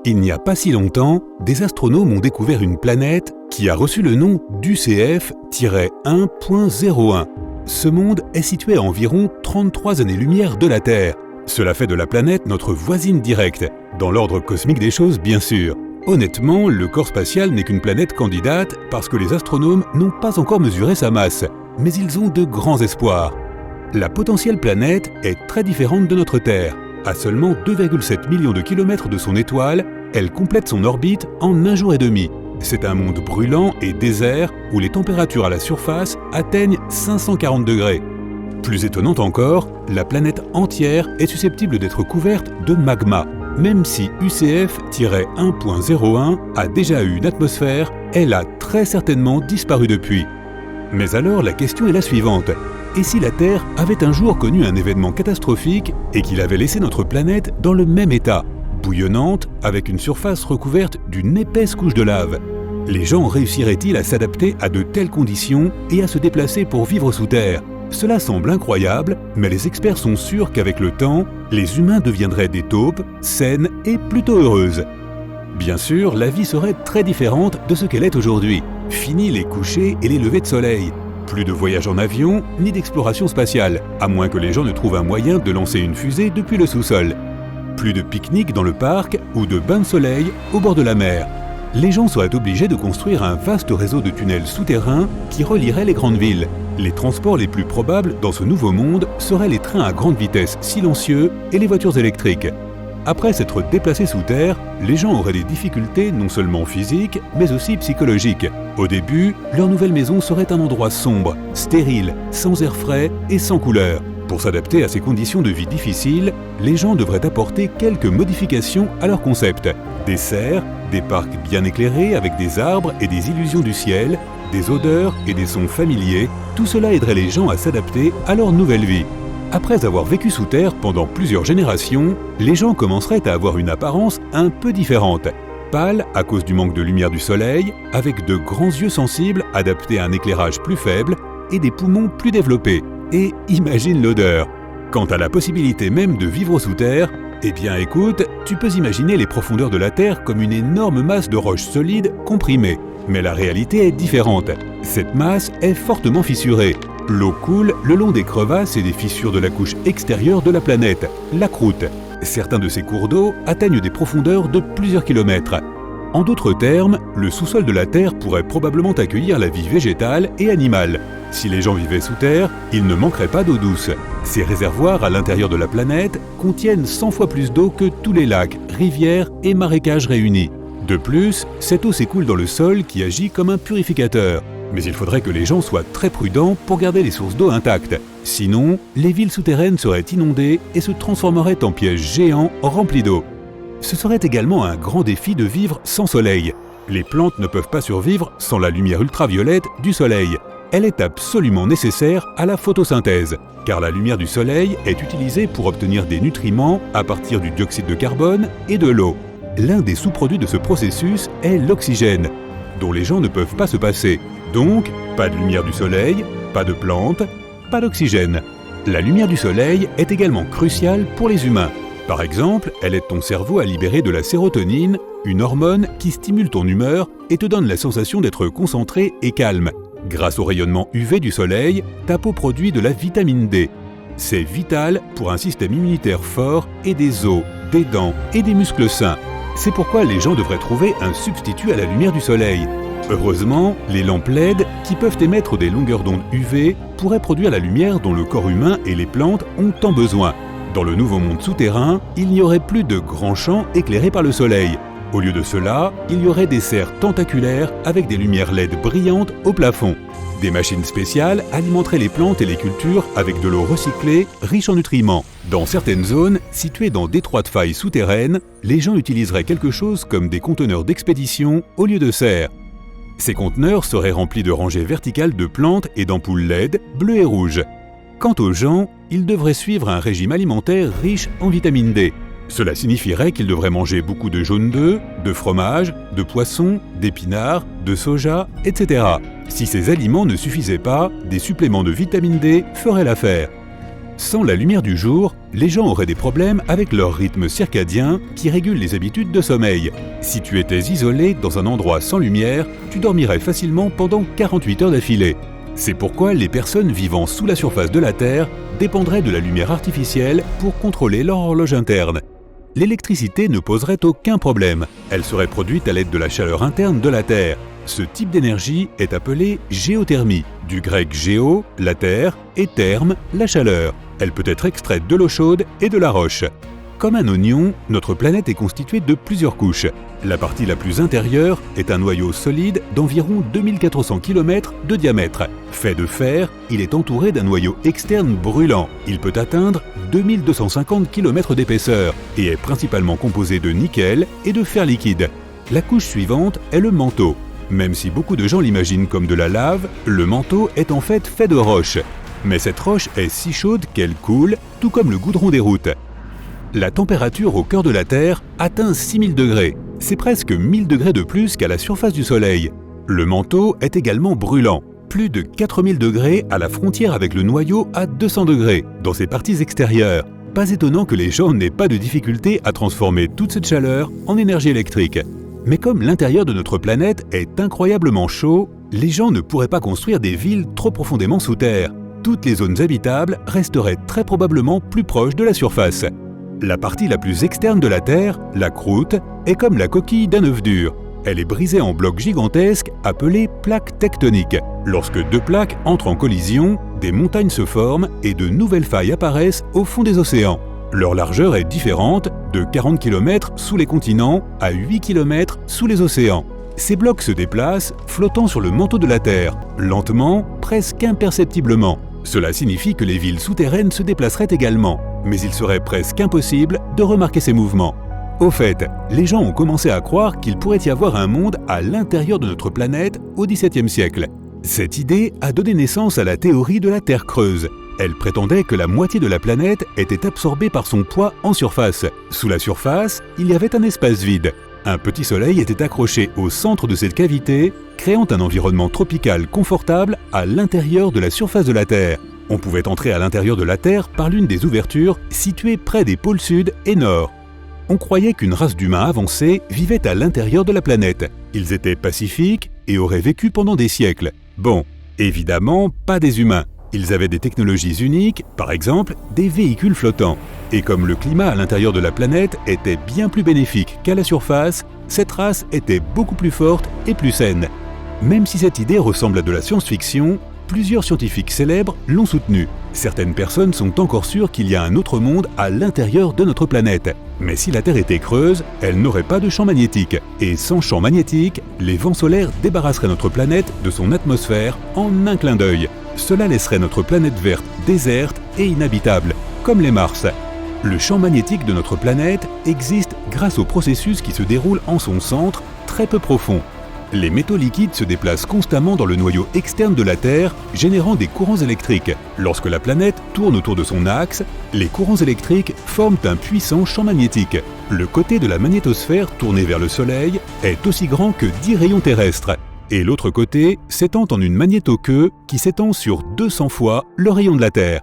Il n'y a pas si longtemps, des astronomes ont découvert une planète qui a reçu le nom d'UCF-1.01. Ce monde est situé à environ 33 années-lumière de la Terre. Cela fait de la planète notre voisine directe, dans l'ordre cosmique des choses bien sûr. Honnêtement, le corps spatial n'est qu'une planète candidate parce que les astronomes n'ont pas encore mesuré sa masse, mais ils ont de grands espoirs. La potentielle planète est très différente de notre Terre. À seulement 2,7 millions de kilomètres de son étoile, elle complète son orbite en 1 jour et demi. C'est un monde brûlant et désert où les températures à la surface atteignent 540 degrés. Plus étonnant encore, la planète entière est susceptible d'être couverte de magma. Même si UCF-1.01 a déjà eu une atmosphère, elle a très certainement disparu depuis. Mais alors la question est la suivante. Et si la Terre avait un jour connu un événement catastrophique et qu'il avait laissé notre planète dans le même état, bouillonnante, avec une surface recouverte d'une épaisse couche de lave? Les gens réussiraient-ils à s'adapter à de telles conditions et à se déplacer pour vivre sous terre? Cela semble incroyable, mais les experts sont sûrs qu'avec le temps, les humains deviendraient des taupes, saines et plutôt heureuses. Bien sûr, la vie serait très différente de ce qu'elle est aujourd'hui. Fini les couchers et les levées de soleil. Plus de voyages en avion, ni d'exploration spatiale, à moins que les gens ne trouvent un moyen de lancer une fusée depuis le sous-sol. Plus de pique-nique dans le parc ou de bains de soleil au bord de la mer. Les gens seraient obligés de construire un vaste réseau de tunnels souterrains qui relierait les grandes villes. Les transports les plus probables dans ce nouveau monde seraient les trains à grande vitesse silencieux et les voitures électriques. Après s'être déplacés sous terre, les gens auraient des difficultés non seulement physiques, mais aussi psychologiques. Au début, leur nouvelle maison serait un endroit sombre, stérile, sans air frais et sans couleur. Pour s'adapter à ces conditions de vie difficiles, les gens devraient apporter quelques modifications à leur concept. Des serres, des parcs bien éclairés avec des arbres et des illusions du ciel, des odeurs et des sons familiers, tout cela aiderait les gens à s'adapter à leur nouvelle vie. Après avoir vécu sous terre pendant plusieurs générations, les gens commenceraient à avoir une apparence un peu différente. Pâles à cause du manque de lumière du soleil, avec de grands yeux sensibles adaptés à un éclairage plus faible et des poumons plus développés. Et imagine l'odeur. Quant à la possibilité même de vivre sous terre, eh bien écoute, tu peux imaginer les profondeurs de la Terre comme une énorme masse de roches solides comprimées. Mais la réalité est différente. Cette masse est fortement fissurée. L'eau coule le long des crevasses et des fissures de la couche extérieure de la planète, la croûte. Certains de ces cours d'eau atteignent des profondeurs de plusieurs kilomètres. En d'autres termes, le sous-sol de la Terre pourrait probablement accueillir la vie végétale et animale. Si les gens vivaient sous terre, il ne manquerait pas d'eau douce. Ces réservoirs à l'intérieur de la planète contiennent 100 fois plus d'eau que tous les lacs, rivières et marécages réunis. De plus, cette eau s'écoule dans le sol qui agit comme un purificateur. Mais il faudrait que les gens soient très prudents pour garder les sources d'eau intactes. Sinon, les villes souterraines seraient inondées et se transformeraient en pièges géants remplis d'eau. Ce serait également un grand défi de vivre sans soleil. Les plantes ne peuvent pas survivre sans la lumière ultraviolette du soleil. Elle est absolument nécessaire à la photosynthèse, car la lumière du soleil est utilisée pour obtenir des nutriments à partir du dioxyde de carbone et de l'eau. L'un des sous-produits de ce processus est l'oxygène, dont les gens ne peuvent pas se passer. Donc, pas de lumière du soleil, pas de plantes, pas d'oxygène. La lumière du soleil est également cruciale pour les humains. Par exemple, elle aide ton cerveau à libérer de la sérotonine, une hormone qui stimule ton humeur et te donne la sensation d'être concentré et calme. Grâce au rayonnement UV du soleil, ta peau produit de la vitamine D. C'est vital pour un système immunitaire fort et des os, des dents et des muscles sains. C'est pourquoi les gens devraient trouver un substitut à la lumière du soleil. Heureusement, les lampes LED, qui peuvent émettre des longueurs d'onde UV, pourraient produire la lumière dont le corps humain et les plantes ont tant besoin. Dans le nouveau monde souterrain, il n'y aurait plus de grands champs éclairés par le soleil. Au lieu de cela, il y aurait des serres tentaculaires avec des lumières LED brillantes au plafond. Des machines spéciales alimenteraient les plantes et les cultures avec de l'eau recyclée, riche en nutriments. Dans certaines zones, situées dans d'étroites failles souterraines, les gens utiliseraient quelque chose comme des conteneurs d'expédition au lieu de serres. Ces conteneurs seraient remplis de rangées verticales de plantes et d'ampoules LED bleues et rouges. Quant aux gens, ils devraient suivre un régime alimentaire riche en vitamine D. Cela signifierait qu'ils devraient manger beaucoup de jaune d'œuf, de fromage, de poisson, d'épinards, de soja, etc. Si ces aliments ne suffisaient pas, des suppléments de vitamine D feraient l'affaire. Sans la lumière du jour, les gens auraient des problèmes avec leur rythme circadien qui régule les habitudes de sommeil. Si tu étais isolé dans un endroit sans lumière, tu dormirais facilement pendant 48 heures d'affilée. C'est pourquoi les personnes vivant sous la surface de la Terre dépendraient de la lumière artificielle pour contrôler leur horloge interne. L'électricité ne poserait aucun problème. Elle serait produite à l'aide de la chaleur interne de la Terre. Ce type d'énergie est appelé géothermie, du grec géo, la terre, et therme, la chaleur. Elle peut être extraite de l'eau chaude et de la roche. Comme un oignon, notre planète est constituée de plusieurs couches. La partie la plus intérieure est un noyau solide d'environ 2400 km de diamètre. Fait de fer, il est entouré d'un noyau externe brûlant. Il peut atteindre 2250 km d'épaisseur et est principalement composé de nickel et de fer liquide. La couche suivante est le manteau. Même si beaucoup de gens l'imaginent comme de la lave, le manteau est en fait de roche. Mais cette roche est si chaude qu'elle coule, tout comme le goudron des routes. La température au cœur de la Terre atteint 6000 degrés. C'est presque 1000 degrés de plus qu'à la surface du Soleil. Le manteau est également brûlant. Plus de 4000 degrés à la frontière avec le noyau à 200 degrés, dans ses parties extérieures. Pas étonnant que les gens n'aient pas de difficulté à transformer toute cette chaleur en énergie électrique. Mais comme l'intérieur de notre planète est incroyablement chaud, les gens ne pourraient pas construire des villes trop profondément sous terre. Toutes les zones habitables resteraient très probablement plus proches de la surface. La partie la plus externe de la Terre, la croûte, est comme la coquille d'un œuf dur. Elle est brisée en blocs gigantesques appelés plaques tectoniques. Lorsque deux plaques entrent en collision, des montagnes se forment et de nouvelles failles apparaissent au fond des océans. Leur largeur est différente, de 40 km sous les continents à 8 km sous les océans. Ces blocs se déplacent, flottant sur le manteau de la Terre, lentement, presque imperceptiblement. Cela signifie que les villes souterraines se déplaceraient également, mais il serait presque impossible de remarquer ces mouvements. Au fait, les gens ont commencé à croire qu'il pourrait y avoir un monde à l'intérieur de notre planète au XVIIe siècle. Cette idée a donné naissance à la théorie de la Terre creuse. Elle prétendait que la moitié de la planète était absorbée par son poids en surface. Sous la surface, il y avait un espace vide. Un petit soleil était accroché au centre de cette cavité, créant un environnement tropical confortable à l'intérieur de la surface de la Terre. On pouvait entrer à l'intérieur de la Terre par l'une des ouvertures situées près des pôles sud et nord. On croyait qu'une race d'humains avancés vivait à l'intérieur de la planète. Ils étaient pacifiques et auraient vécu pendant des siècles. Bon, évidemment, pas des humains. Ils avaient des technologies uniques, par exemple des véhicules flottants. Et comme le climat à l'intérieur de la planète était bien plus bénéfique qu'à la surface, cette race était beaucoup plus forte et plus saine. Même si cette idée ressemble à de la science-fiction, plusieurs scientifiques célèbres l'ont soutenue. Certaines personnes sont encore sûres qu'il y a un autre monde à l'intérieur de notre planète. Mais si la Terre était creuse, elle n'aurait pas de champ magnétique. Et sans champ magnétique, les vents solaires débarrasseraient notre planète de son atmosphère en un clin d'œil. Cela laisserait notre planète verte déserte et inhabitable, comme les Mars. Le champ magnétique de notre planète existe grâce au processus qui se déroule en son centre, très peu profond. Les métaux liquides se déplacent constamment dans le noyau externe de la Terre, générant des courants électriques. Lorsque la planète tourne autour de son axe, les courants électriques forment un puissant champ magnétique. Le côté de la magnétosphère tourné vers le Soleil est aussi grand que 10 rayons terrestres. Et l'autre côté s'étend en une magnétoqueue qui s'étend sur 200 fois le rayon de la Terre.